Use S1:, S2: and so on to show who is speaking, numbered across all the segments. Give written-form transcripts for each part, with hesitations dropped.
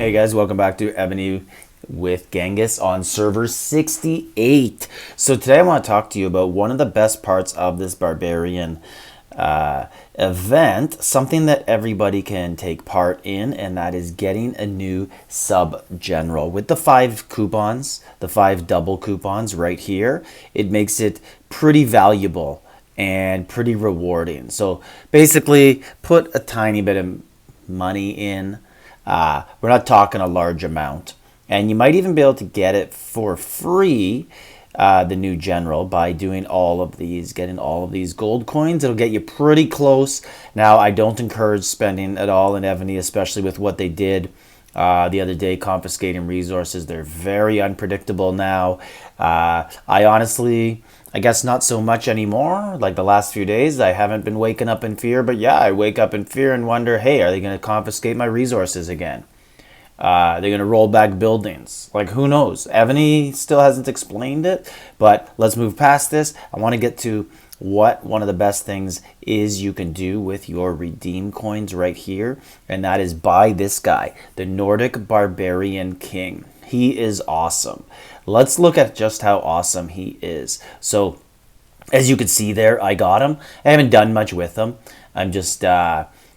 S1: Hey guys, welcome back to Evony with Genghis on server 68. So today I want to talk to you about one of the best parts of this Barbarian event, something that everybody can take part in, and that is getting a new sub-general. With the 5 coupons, the 5 double coupons right here, it makes it pretty valuable and pretty rewarding. So basically, put a tiny bit of money in. We're not talking a large amount. And you might even be able to get it for free, the new general, by doing all of these, getting all of these gold coins. It'll get you pretty close. Now, I don't encourage spending at all in Evony, especially with what they did the other day, confiscating resources. They're very unpredictable now. I guess not so much anymore. Like the last few days, I haven't been waking up in fear. But yeah, I wake up in fear and wonder, hey, are they going to confiscate my resources again? They're going to roll back buildings. Like, who knows? Evony still hasn't explained it. But let's move past this. I want to get to what one of the best things is you can do with your redeem coins right here. And that is buy this guy, the Nordic Barbarian King. He is awesome. Let's look at just how awesome he is. So, as you can see there, I got him. I haven't done much with him. I'm just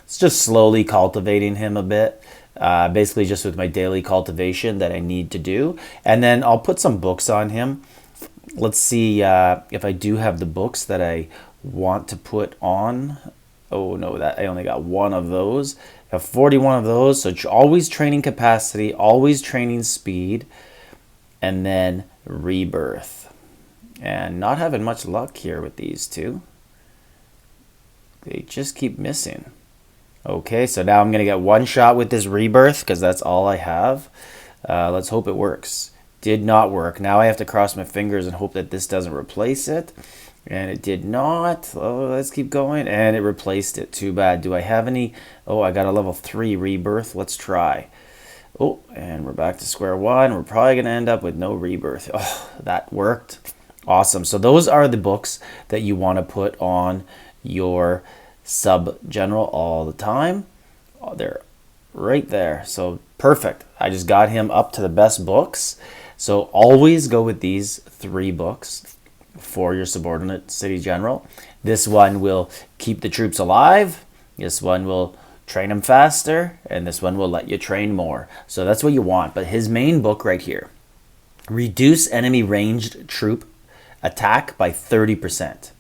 S1: slowly cultivating him a bit. Basically just with my daily cultivation that I need to do. And then I'll put some books on him. Let's see if I do have the books that I want to put on. Oh no, that I only got one of those. I have 41 of those. So always training capacity, always training speed, and then rebirth. And not having much luck here with these two. They just keep missing. Okay, so now I'm going to get one shot with this rebirth because that's all I have. Let's hope it works. Did not work. Now I have to cross my fingers and hope that this doesn't replace it. And it did not. Oh, let's keep going. And it replaced it. Too bad. Do I have any? Oh, I got a level 3 rebirth. Let's try. Oh, and we're back to square one. We're probably going to end up with no rebirth. Oh, that worked. Awesome. So those are the books that you want to put on your sub-general all the time. Oh, they're right there. So perfect. I just got him up to the best books. So always go with these 3 books for your subordinate city general. This one will keep the troops alive. This one will train them faster. And this one will let you train more. So that's what you want. But his main book right here, reduce enemy ranged troop attack by 30%.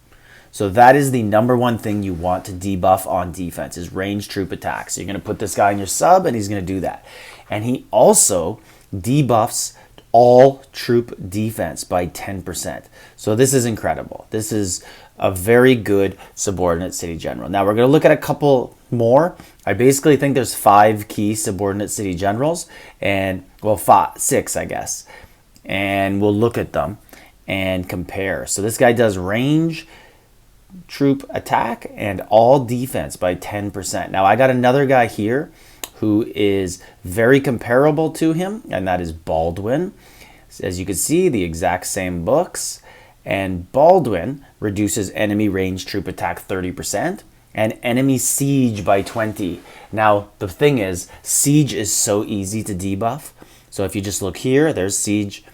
S1: So that is the number one thing you want to debuff on defense is ranged troop attacks. So you're going to put this guy in your sub and he's going to do that. And he also debuffs all troop defense by 10%. So this is incredible. This is a very good subordinate city general. Now we're going to look at a couple more. I basically think there's 5 key subordinate city generals and, well, 6, I guess. And we'll look at them and compare. So this guy does range troop attack and all defense by 10%. Now I got another guy here who is very comparable to him, and that is Baldwin. As you can see, the exact same books, and Baldwin reduces enemy range troop attack 30% and enemy siege by 20. Now the thing is, siege is so easy to debuff. So if you just look here, there's siege.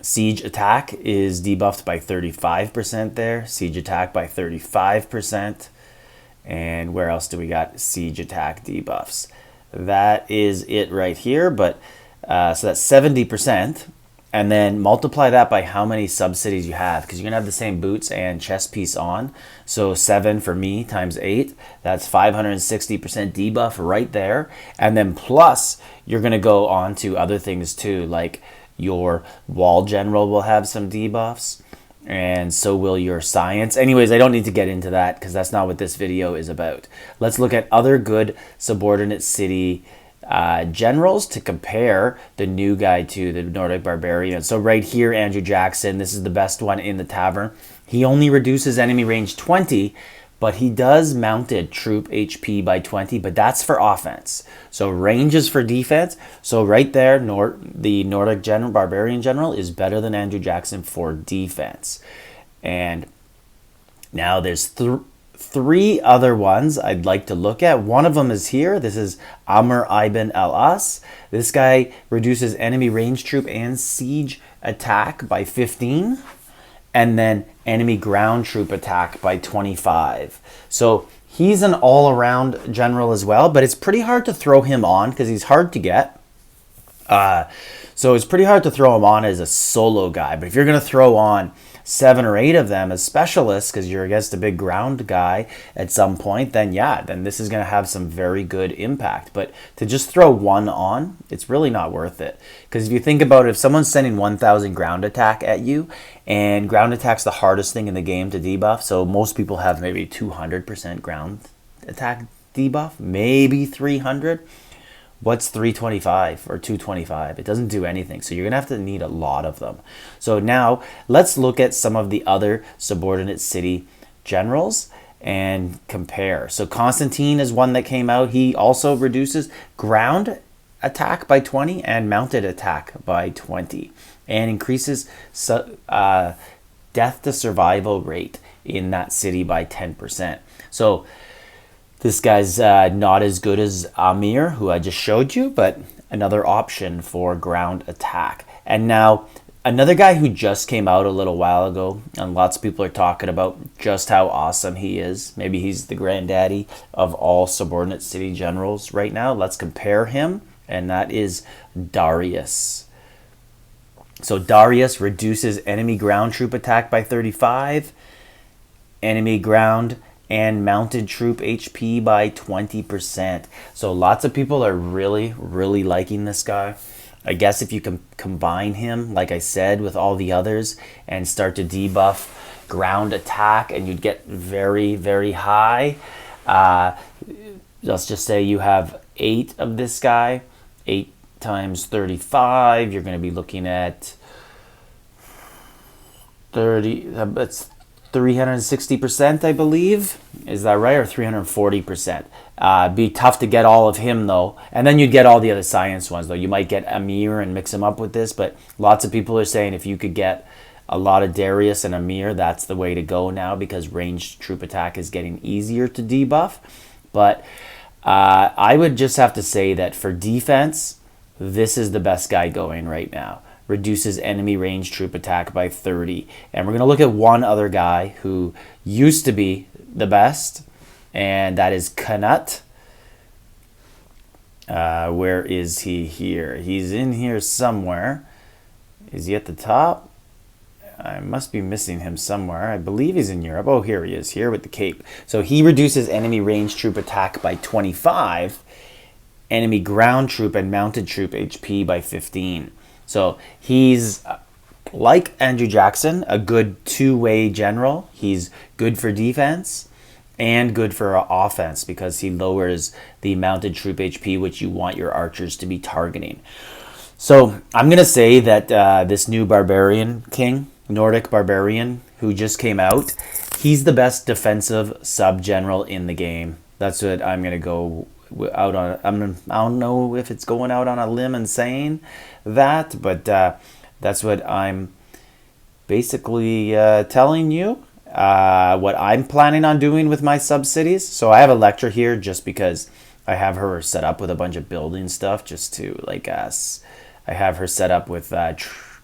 S1: Siege attack is debuffed by 35% there. Siege attack by 35%. And where else do we got siege attack debuffs? That is it right here. But so that's 70%. And then multiply that by how many sub-cities you have. Because you're going to have the same boots and chest piece on. So 7 for me times 8. That's 560% debuff right there. And then plus, you're going to go on to other things too. Like your wall general will have some debuffs, and so will your science. Anyways, I don't need to get into that because that's not what this video is about. Let's look at other good subordinate city generals to compare the new guy to the Nordic Barbarian. So right here, Andrew Jackson, this is the best one in the tavern. He only reduces enemy range 20, but he does mounted troop HP by 20, but that's for offense. So range is for defense. So right there, the Nordic Barbarian General is better than Andrew Jackson for defense. And now there's three other ones I'd like to look at. One of them is here. This is Amr ibn al-As. This guy reduces enemy range troop and siege attack by 15, and then enemy ground troop attack by 25. So he's an all-around general as well, but it's pretty hard to throw him on because he's hard to get. So it's pretty hard to throw him on as a solo guy. But if you're going to throw on 7 or 8 of them as specialists because you're against a big ground guy at some point, then yeah, then this is going to have some very good impact. But to just throw one on, it's really not worth it. Because if you think about it, if someone's sending 1,000 ground attack at you, and ground attack's the hardest thing in the game to debuff, so most people have maybe 200% ground attack debuff, maybe 300. What's 325 or 225? It doesn't do anything. So you're going to have to need a lot of them. So now let's look at some of the other subordinate city generals and compare. So Constantine is one that came out. He also reduces ground attack by 20 and mounted attack by 20 and increases death to survival rate in that city by 10%. So this guy's not as good as Amir, who I just showed you, but another option for ground attack. And now, another guy who just came out a little while ago, and lots of people are talking about just how awesome he is. Maybe he's the granddaddy of all subordinate city generals right now. Let's compare him, and that is Darius. So Darius reduces enemy ground troop attack by 35, enemy ground and mounted troop HP by 20%. So lots of people are really, really liking this guy. I guess if you can combine him, like I said, with all the others and start to debuff ground attack, and you'd get very, very high. Let's just say you have 8 of this guy. 8 times 35, you're going to be looking at 30, that's 360%, I believe. Is that right? Or 340%. Be tough to get all of him, though. And then you'd get all the other science ones, though. You might get Amir and mix him up with this, but lots of people are saying if you could get a lot of Darius and Amir, that's the way to go now, because ranged troop attack is getting easier to debuff. But I would just have to say that for defense, this is the best guy going right now. Reduces enemy range troop attack by 30. And we're going to look at one other guy who used to be the best, and that is Kanut. Where is he here? He's in here somewhere. Is he at the top? I must be missing him somewhere. I believe he's in Europe. Oh, here he is, here with the cape. So he reduces enemy range troop attack by 25, enemy ground troop and mounted troop HP by 15. So he's, like Andrew Jackson, a good two-way general. He's good for defense and good for offense because he lowers the mounted troop HP, which you want your archers to be targeting. So I'm going to say that this new Barbarian king, Nordic Barbarian, who just came out, he's the best defensive sub-general in the game. That's what I'm going to go out on. I don't know if it's going out on a limb and saying that, but that's what I'm basically telling you. What I'm planning on doing with my sub-cities. So I have a lecture here just because I have her set up with a bunch of building stuff just to, like, I have her set up with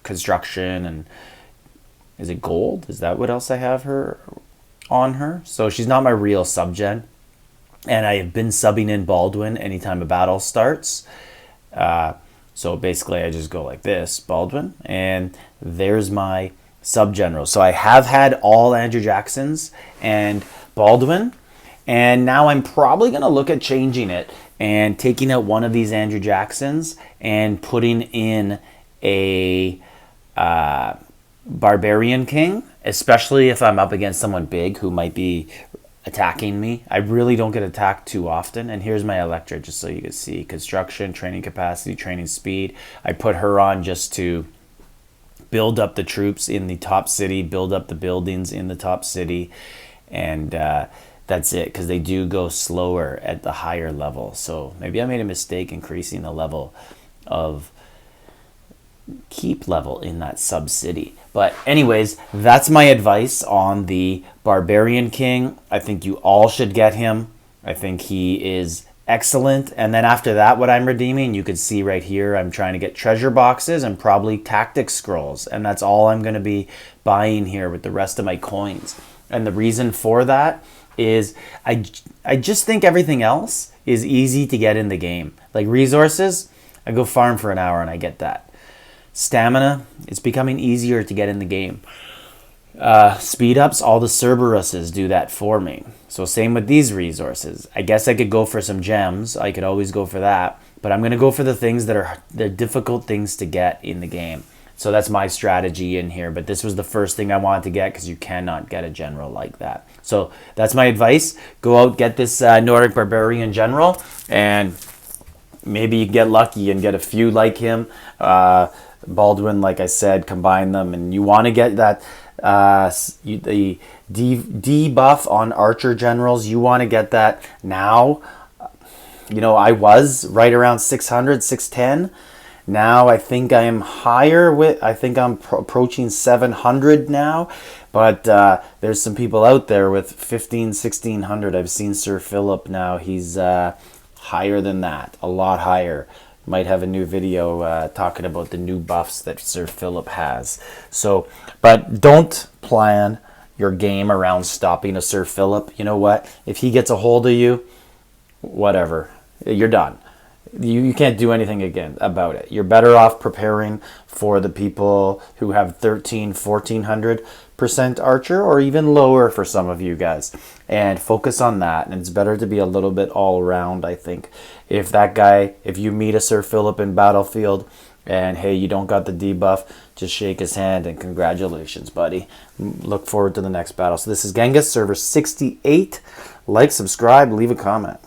S1: construction and, is it gold? Is that what else I have her on her? So she's not my real sub-gen. And I have been subbing in Baldwin anytime a battle starts. So basically I just go like this, Baldwin, and there's my sub-general. So I have had all Andrew Jacksons and Baldwin, and now I'm probably going to look at changing it and taking out one of these Andrew Jacksons and putting in a Barbarian King, especially if I'm up against someone big who might be attacking me. I really don't get attacked too often. And here's my Electra, just so you can see. Construction, training capacity, training speed. I put her on just to build up the troops in the top city, build up the buildings in the top city, and that's it, because they do go slower at the higher level. So maybe I made a mistake increasing the level of keep level in that sub-city. But anyways, that's my advice on the Barbarian King. I think you all should get him. I think he is excellent. And then after that, what I'm redeeming, you could see right here, I'm trying to get treasure boxes and probably tactic scrolls. And that's all I'm going to be buying here with the rest of my coins. And the reason for that is I just think everything else is easy to get in the game. Like resources, I go farm for an hour and I get that. Stamina, it's becoming easier to get in the game. Speed ups, all the Cerberuses do that for me. So same with these resources. I guess I could go for some gems. I could always go for that. But I'm going to go for the things that are the difficult things to get in the game. So that's my strategy in here. But this was the first thing I wanted to get because you cannot get a general like that. So that's my advice. Go out, get this Nordic Barbarian general, and maybe you get lucky and get a few like him. Baldwin, like I said, combine them, and you want to get that the debuff on archer generals. You want to get that now. You know, I was right around 600, 610. Now I think I am higher I think I'm approaching 700 now. But there's some people out there with 1600. I've seen Sir Philip now. He's higher than that, a lot higher. Might have a new video talking about the new buffs that Sir Philip has. So, but don't plan your game around stopping a Sir Philip. You know what? If he gets a hold of you, whatever, you're done. You can't do anything again about it. You're better off preparing for the people who have 1400% archer, or even lower for some of you guys, and focus on that. And it's better to be a little bit all around, I think. If that guy, if you meet a Sir Philip in Battlefield and hey, you don't got the debuff, just shake his hand and congratulations, buddy. Look forward to the next battle. So this is Genghis, server 68. Like, subscribe, leave a comment.